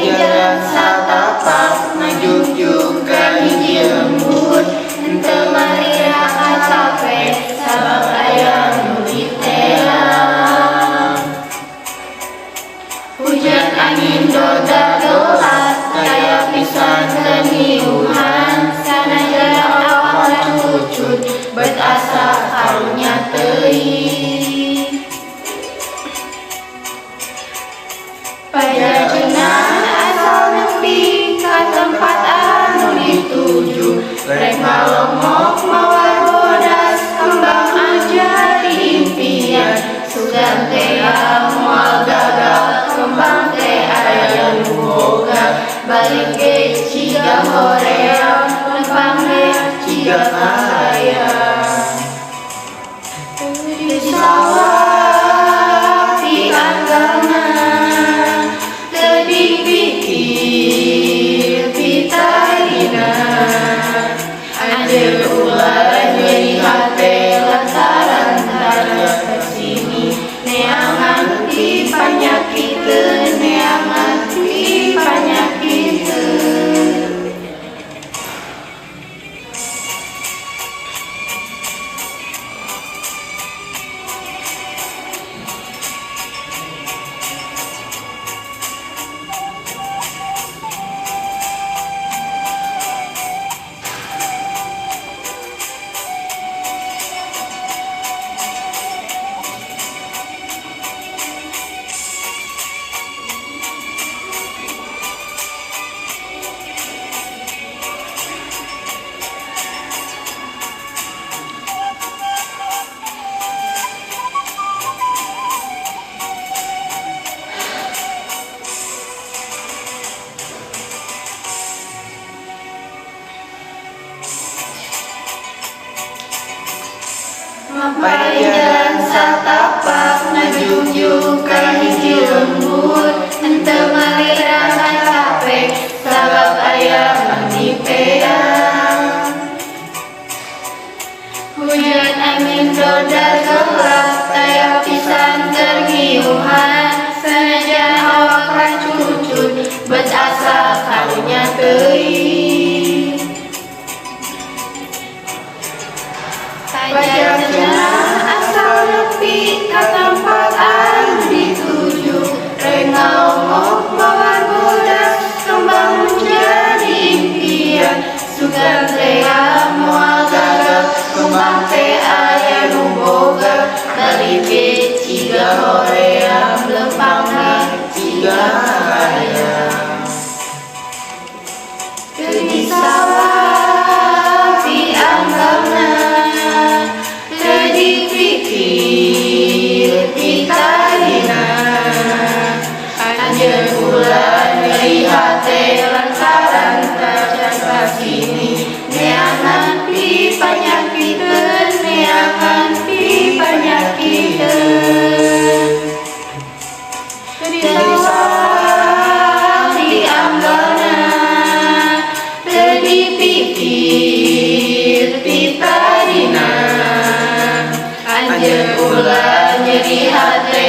jalan satapak najungjung ka hiji lembut henteu marira kacape sabab aya nu diteang. Hujan angin doda-dolat daya pisan keniuhan sanajan awak cucut bet asa karunya teuing. Pajajeuna asal nepi ka tempat anu dituju rek malongok mawar bodas kembang aja impian sugan teh moal gagal kembang teh aya nu boga balik ge ciga hoream lempang ge ciga kahayang. Di sawah di anggana teu dipikir pitarina anjeun ulah nyeri hate lantaran tara kesini neangan ti panyakiteun neangan ti panyakiteun. Mapai jalan satapak najungjung ka hiji lembut henteu marira kacape sabab aya nu diteang. Hujan angin doda-doda daya pisan tergiuhan sanajan awak racucut bet asa karunya teuing. Pajajeuna asal nepi ka tempat anu dituju rek ngalongok mawar bodas kembang menjadi impian sugan teh moal gagal kembang teh aya nu boga balik ge ciga hoream lempang ge ciga hayang. Teu di sawah di anggana dipikir pitarina anjeun ulah nyeri hate lantaran tara kasini neangan pi panyakiteun neangan pi panyakiteun. Teu sawah di anggana teu dipikir pitarina anjeun ulah nyeri hate